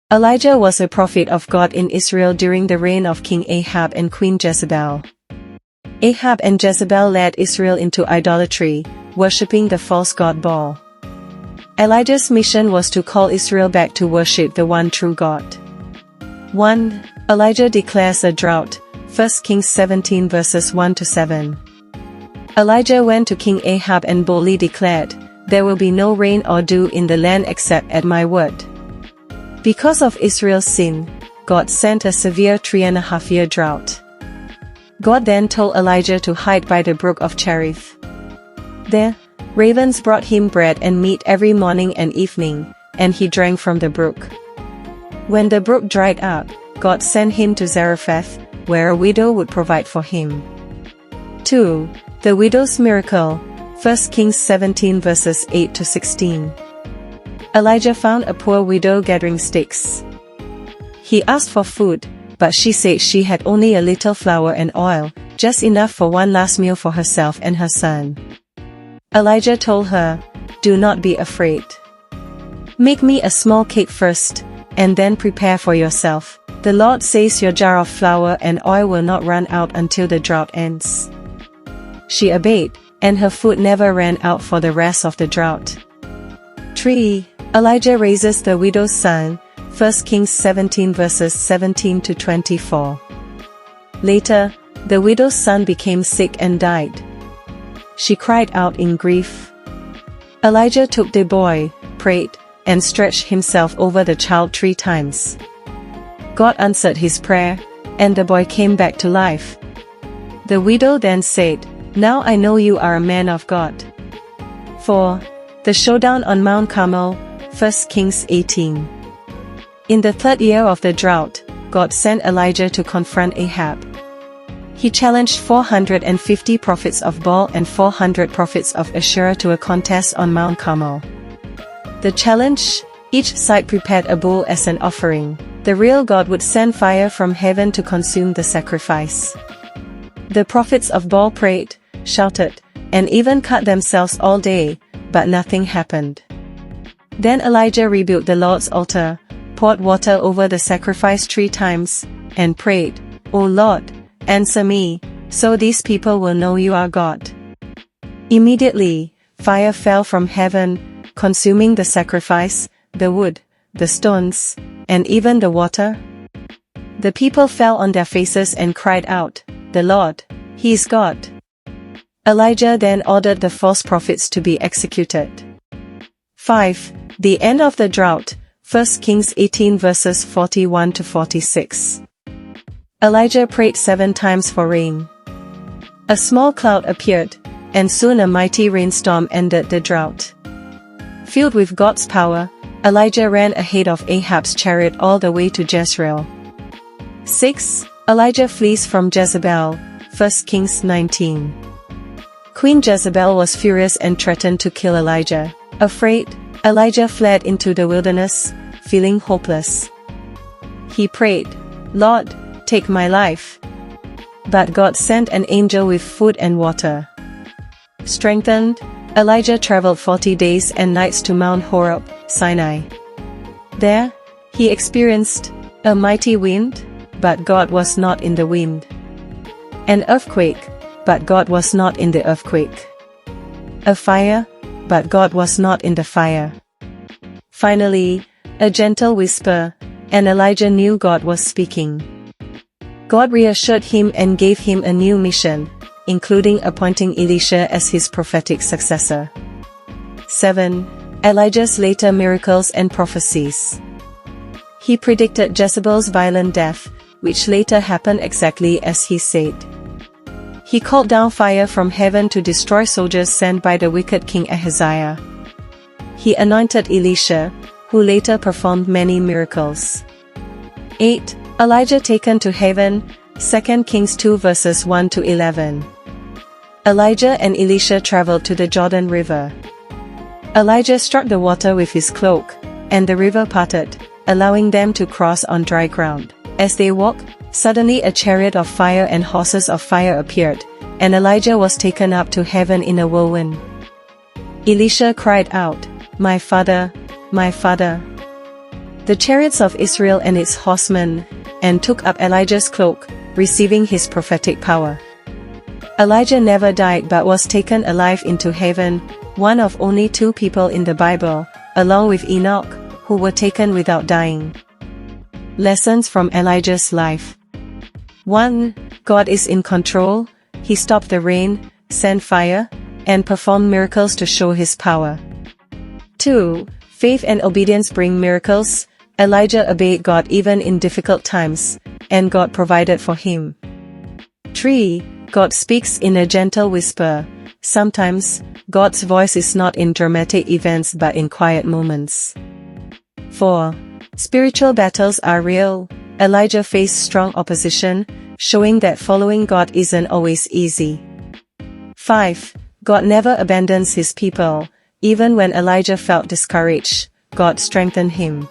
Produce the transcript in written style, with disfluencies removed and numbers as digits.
Elijah was a prophet of God in Israel during the reign of King Ahab and Queen Jezebel. Ahab and Jezebel led Israel into idolatry, worshipping the false god Baal. Elijah's mission was to call Israel back to worship the one true God. 1. Elijah declares a drought, 1 Kings 17 verses 1-7. Elijah went to King Ahab and boldly declared, "There will be no rain or dew in the land except at my word." Because of Israel's sin, God sent a severe 3.5-year drought. God then told Elijah to hide by the brook of Cherith. There, ravens brought him bread and meat every morning and evening, and he drank from the brook. When the brook dried up, God sent him to Zarephath, where a widow would provide for him. 2. The widow's miracle, 1 Kings 17 verses 8-16. Elijah found a poor widow gathering sticks. He asked for food, but she said she had only a little flour and oil, just enough for one last meal for herself and her son. Elijah told her, "Do not be afraid. Make me a small cake first, and then prepare for yourself. The Lord says your jar of flour and oil will not run out until the drought ends." She obeyed, and her food never ran out for the rest of the drought. 3. Elijah raises the widow's son, 1 Kings 17 verses 17-24. Later, the widow's son became sick and died. She cried out in grief. Elijah took the boy, prayed, and stretched himself over the child 3 times. God answered his prayer, and the boy came back to life. The widow then said, "Now I know you are a man of God." 4. The showdown on Mount Carmel, 1 Kings 18. In the 3rd year of the drought, God sent Elijah to confront Ahab. He challenged 450 prophets of Baal and 400 prophets of Asherah to a contest on Mount Carmel. The challenge: each side prepared a bull as an offering. The real God would send fire from heaven to consume the sacrifice. The prophets of Baal prayed, shouted, and even cut themselves all day, but nothing happened. Then Elijah rebuilt the Lord's altar, poured water over the sacrifice 3 times, and prayed, "O Lord, answer me, so these people will know you are God." Immediately, fire fell from heaven, consuming the sacrifice, the wood, the stones, and even the water. The people fell on their faces and cried out, "The Lord, He is God." Elijah then ordered the false prophets to be executed. 5. The end of the drought, 1 Kings 18 verses 41-46. Elijah prayed 7 times for rain. A small cloud appeared, and soon a mighty rainstorm ended the drought. Filled with God's power, Elijah ran ahead of Ahab's chariot all the way to Jezreel. 6. Elijah flees from Jezebel, 1 Kings 19. Queen Jezebel was furious and threatened to kill Elijah. Afraid, Elijah fled into the wilderness, feeling hopeless. He prayed, "Lord, take my life." But God sent an angel with food and water. Strengthened, Elijah traveled 40 days and nights to Mount Horeb, Sinai. There, he experienced a mighty wind, but God was not in the wind. An earthquake, but God was not in the earthquake. A fire, but God was not in the fire. Finally, a gentle whisper, and Elijah knew God was speaking. God reassured him and gave him a new mission, including appointing Elisha as his prophetic successor. 7. Elijah's later miracles and prophecies. He predicted Jezebel's violent death, which later happened exactly as he said. He called down fire from heaven to destroy soldiers sent by the wicked King Ahaziah. He anointed Elisha, who later performed many miracles. 8. Elijah taken to heaven, 2 Kings 2 verses 1-11. Elijah and Elisha traveled to the Jordan River. Elijah struck the water with his cloak, and the river parted, allowing them to cross on dry ground. As they walked, suddenly a chariot of fire and horses of fire appeared, and Elijah was taken up to heaven in a whirlwind. Elisha cried out, "My father, my father! the chariots of Israel and its horsemen, and took up Elijah's cloak, receiving his prophetic power. Elijah never died but was taken alive into heaven, one of only 2 people in the Bible, along with Enoch, who were taken without dying. Lessons from Elijah's life. 1. God is in control. He stopped the rain, sent fire, and performed miracles to show his power. 2. Faith and obedience bring miracles. Elijah obeyed God even in difficult times, and God provided for him. 3. God speaks in a gentle whisper. Sometimes, God's voice is not in dramatic events but in quiet moments. 4. Spiritual battles are real. Elijah faced strong opposition, showing that following God isn't always easy. 5. God never abandons his people. Even when Elijah felt discouraged, God strengthened him.